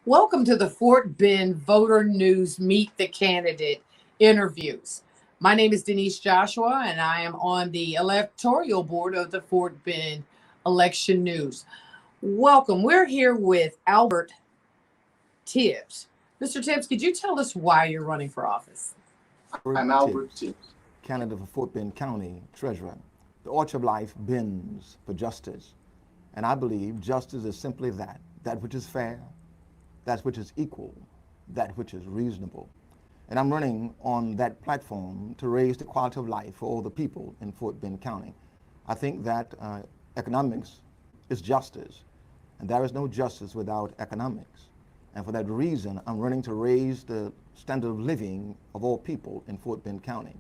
Welcome to the Fort Bend Voter News Meet the Candidate interviews. My name is Denise Joshua, and I am on the electoral board of the Fort Bend Election News. Welcome. We're here with Albert Tibbs. Mr. Tibbs, could you tell us why you're running for office? I'm Albert Tibbs, candidate for Fort Bend County Treasurer. The Arch of Life bends for justice, and I believe justice is simply that which is fair, that which is equal, that which is reasonable. And I'm running on that platform to raise the quality of life for all the people in Fort Bend County. I think that economics is justice, and there is no justice without economics. And for that reason, I'm running to raise the standard of living of all people in Fort Bend County,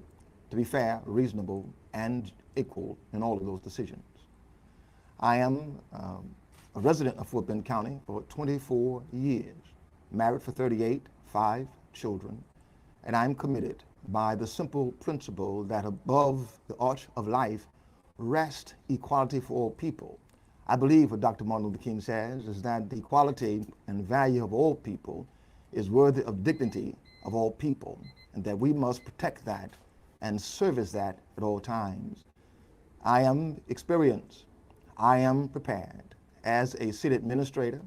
to be fair, reasonable, and equal in all of those decisions. I am a resident of Fort Bend County for 24 years, married for 38, 5 children, and I'm committed by the simple principle that above the arch of life rests equality for all people. I believe what Dr. Martin Luther King says is that the equality and value of all people is worthy of dignity of all people, and that we must protect that and service that at all times. I am experienced. I am prepared as a city administrator,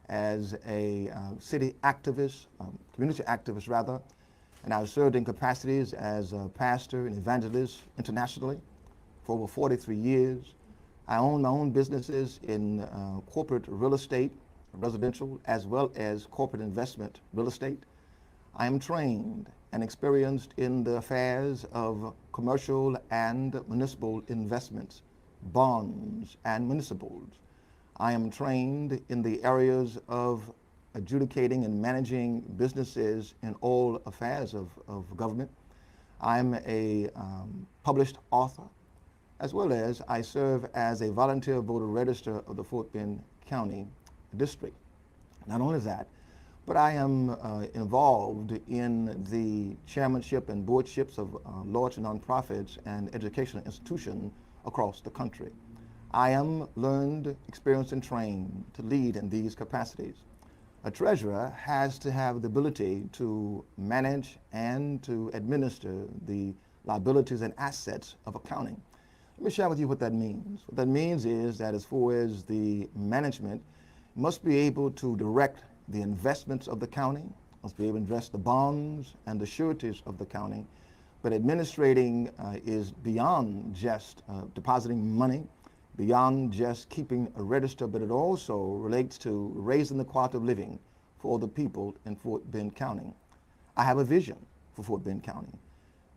as a city activist, community activist rather, and I've served in capacities as a pastor and evangelist internationally for over 43 years. I own my own businesses in corporate real estate, residential, as well as corporate investment real estate. I am trained and experienced in the affairs of commercial and municipal investments, bonds and municipals. I am trained in the areas of adjudicating and managing businesses in all affairs of government. I'm a published author, as well as I serve as a volunteer voter registrar of the Fort Bend County District. Not only that, but I am involved in the chairmanship and boardships of large nonprofits and educational institutions across the country. I am learned, experienced, and trained to lead in these capacities. A treasurer has to have the ability to manage and to administer the liabilities and assets of accounting. Let me share with you what that means. What that means is that as far as the management must be able to direct the investments of the county, must be able to invest the bonds and the sureties of the county, but administrating is beyond just depositing money, beyond just keeping a register, but it also relates to raising the quality of living for all the people in Fort Bend County. I have a vision for Fort Bend County,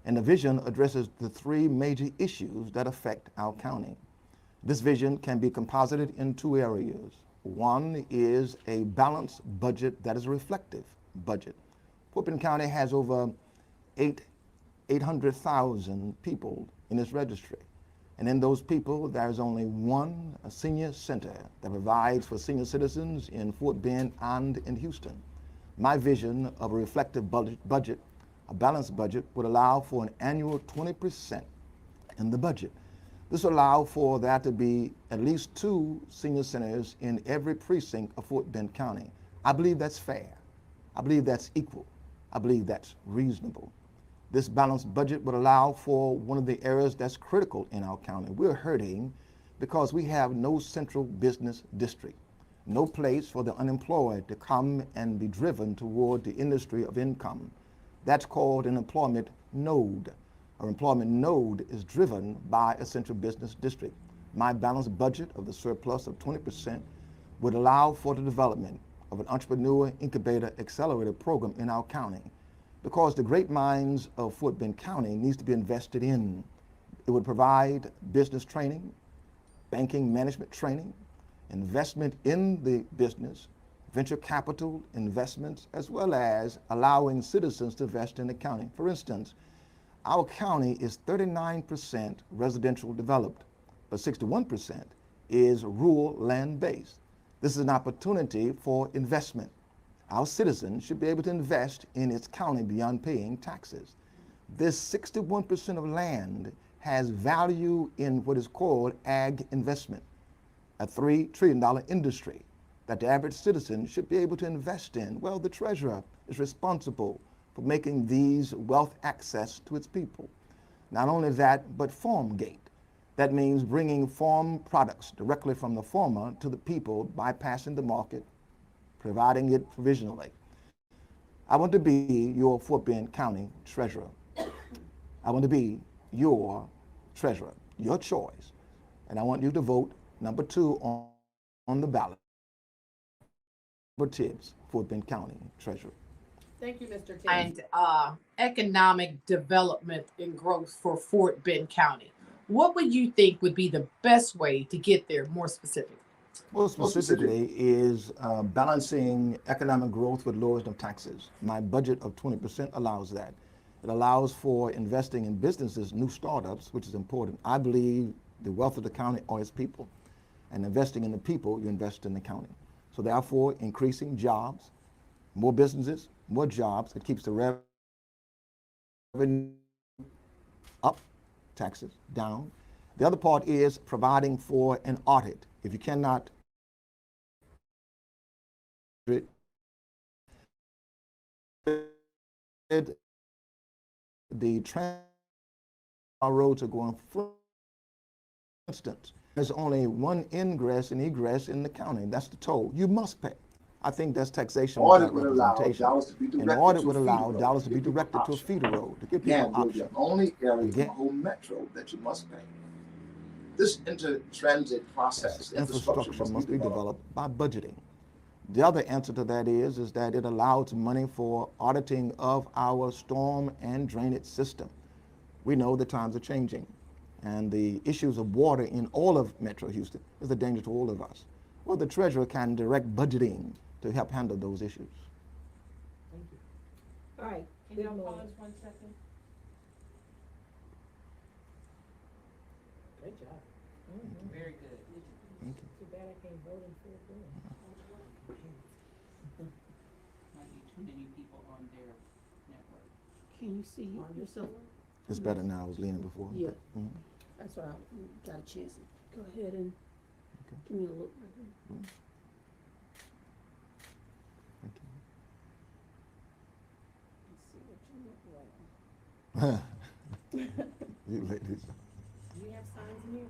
and the vision addresses the 3 major issues that affect our county. This vision can be composited in 2 areas. One is a balanced budget that is a reflective budget. Fort Bend County has over 800,000 people in its registry. And in those people, there's only one senior center that provides for senior citizens in Fort Bend and in Houston. My vision of a reflective budget, a balanced budget, would allow for an annual 20% in the budget. This will allow for there to be at least 2 senior centers in every precinct of Fort Bend County. I believe that's fair. I believe that's equal. I believe that's reasonable. This balanced budget would allow for one of the areas that's critical in our county. We're hurting because we have no central business district, no place for the unemployed to come and be driven toward the industry of income. That's called an employment node. Our employment node is driven by a central business district. My balanced budget of the surplus of 20% would allow for the development of an entrepreneur incubator accelerator program in our county, because the great minds of Fort Bend County needs to be invested in. It would provide business training, banking management training, investment in the business, venture capital investments, as well as allowing citizens to invest in the county. For instance, our county is 39% residential developed, but 61% is rural land-based. This is an opportunity for investment. Our citizens should be able to invest in its county beyond paying taxes. This 61% of land has value in what is called ag investment, a $3 trillion industry. that the average citizen should be able to invest in? Well, the treasurer is responsible for making these wealth access to its people. Not only that, but farm gate. That means bringing farm products directly from the farmer to the people, bypassing the market, providing it provisionally. I want to be your Fort Bend County treasurer. I want to be your treasurer, your choice. And I want you to vote number 2 on the ballot for Tibbs, Fort Bend County treasurer. Thank you, Mr. Tibbs. And economic development and growth for Fort Bend County. What would you think would be the best way to get there, more specifically? Well, specifically is balancing economic growth with lowering of taxes. My budget of 20% allows that. It allows for investing in businesses, new startups, which is important. I believe the wealth of the county are its people. And investing in the people, you invest in the county. So therefore, increasing jobs, more businesses, more jobs. It keeps the revenue up, taxes down. The other part is providing for an audit. If you cannot the roads are going, for instance, there's only one ingress and egress in the county. That's the toll. You must pay. I think that's taxation without representation. An audit would allow dollars to be directed to a feeder road to give people options. The only area in the whole metro that you must pay. This inter-transit process, infrastructure must be developed by budgeting. The other answer to that is that it allows money for auditing of our storm and drainage system. We know the times are changing, and the issues of water in all of Metro Houston is a danger to all of us. Well, the treasurer can direct budgeting to help handle those issues. Thank you. All right. Can y'all pause 1 second? Great job. Very good. Thank you. Too bad I can't vote in Fort Bend. Might be too many people on their network. Can you see yourself? It's better now. I was leaning before. Yeah. Mhm. That's why I got a chance to go ahead and give me a look right here. Thank Let's see what you look like. You ladies. Do you have signs in here?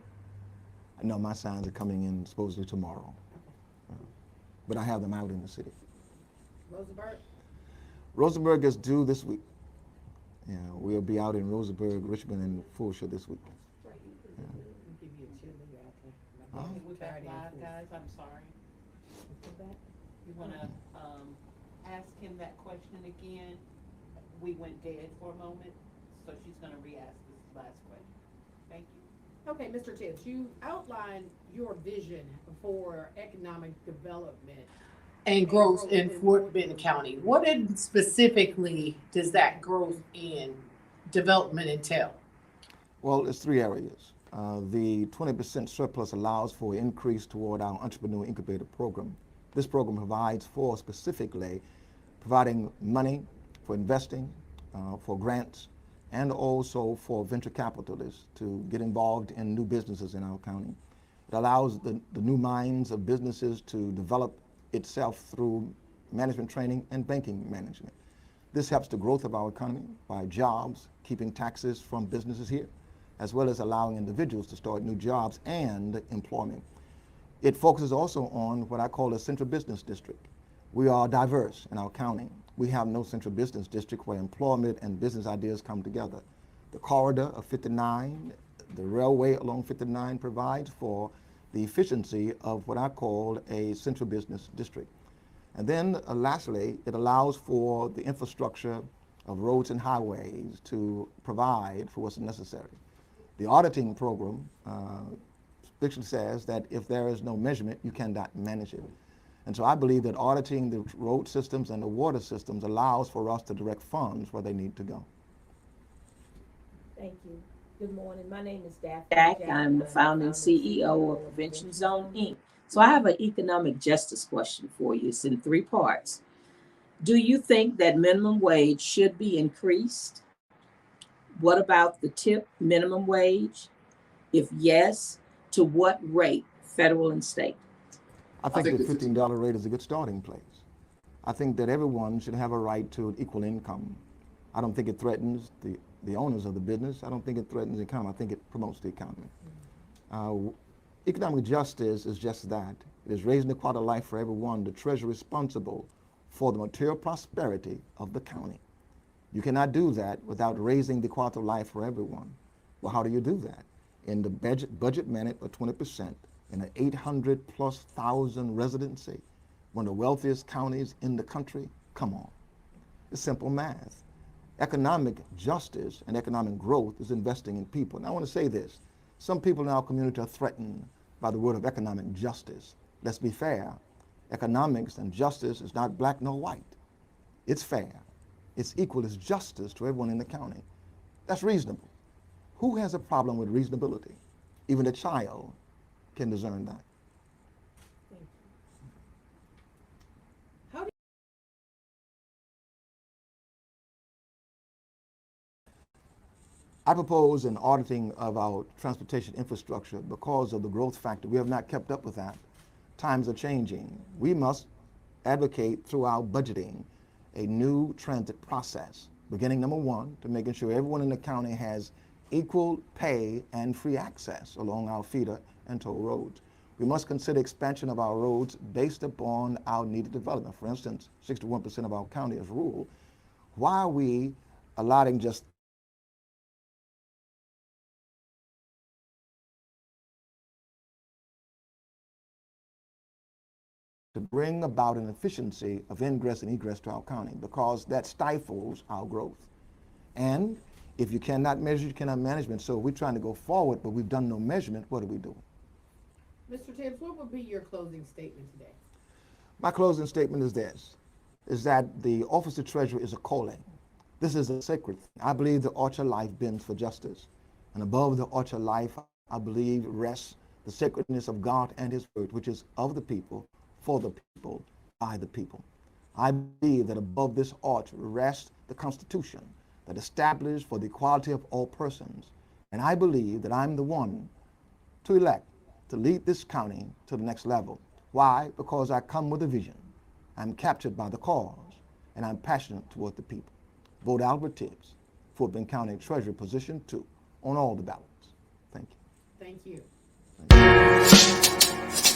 No, my signs are coming in supposedly tomorrow. But I have them out in the city. Rosenberg? Rosenberg is due this week. Yeah, we'll be out in Rosenberg, Richmond, and Fulshire this week. Right here. I'll give you a cheerleader out there. Oh. We're back live, guys. I'm sorry. Go back. You wanna, ask him that question again? We went dead for a moment, so she's gonna re-ask this last question. Thank you. Okay, Mr. Tibbs, you outlined your vision for economic development and growth in Fort Bend County. What specifically does that growth in development entail? Well, it's 3 areas. The 20% surplus allows for increase toward our entrepreneur incubator program. This program provides for specifically providing money for investing, for grants, and also for venture capitalists to get involved in new businesses in our county. It allows the new minds of businesses to develop itself through management training and banking management. This helps the growth of our economy by jobs, keeping taxes from businesses here, as well as allowing individuals to start new jobs and employment. It focuses also on what I call a central business district. We are diverse in our county. We have no central business district where employment and business ideas come together. The corridor of 59, the railway along 59 provides for the efficiency of what I call a central business district. And then lastly, it allows for the infrastructure of roads and highways to provide for what's necessary. The auditing program specifically says that if there is no measurement, you cannot manage it. And so I believe that auditing the road systems and the water systems allows for us to direct funds where they need to go. Thank you. Good morning. My name is Daphne. I'm the founding CEO of Prevention Zone, Inc. So I have an economic justice question for you. It's in 3 parts. Do you think that minimum wage should be increased? What about the tip minimum wage? If yes, to what rate, federal and state? I think the $15 rate is a good starting place. I think that everyone should have a right to equal income. I don't think it threatens the owners of the business. I don't think it threatens the economy. I think it promotes the economy. Economic justice is just that. It is raising the quality of life for everyone, the treasurer responsible for the material prosperity of the county. You cannot do that without raising the quality of life for everyone. Well, how do you do that? In the budget mandate of 20%, in an 800,000+ residency, one of the wealthiest counties in the country? Come on. It's simple math. Economic justice and economic growth is investing in people. And I want to say this. Some people in our community are threatened by the word of economic justice. Let's be fair. Economics and justice is not black nor white. It's fair. It's equal. It's justice to everyone in the county. That's reasonable. Who has a problem with reasonability? Even a child can discern that. I propose an auditing of our transportation infrastructure because of the growth factor. We have not kept up with that. Times are changing. We must advocate through our budgeting a new transit process, beginning number one, to making sure everyone in the county has equal pay and free access along our feeder and toll roads. We must consider expansion of our roads based upon our needed development. For instance, 61% of our county is rural. Why are we allotting just to bring about an efficiency of ingress and egress to our county? Because that stifles our growth. And if you cannot measure, you cannot management. So we're trying to go forward, but we've done no measurement. What are we doing? Mr. Tibbs, what would be your closing statement today? My closing statement is this, is that the office of treasurer is a calling. This is a sacred thing. I believe the arch of life bends for justice. And above the arch of life, I believe rests the sacredness of God and his word, which is of the people, for the people, by the people. I believe that above this arch rests the Constitution that established for the equality of all persons. And I believe that I'm the one to elect to lead this county to the next level. Why? Because I come with a vision. I'm captured by the cause, and I'm passionate toward the people. Vote Albert Tibbs, Fort Bend County Treasurer, position 2 on all the ballots. Thank you. Thank you. Thank you.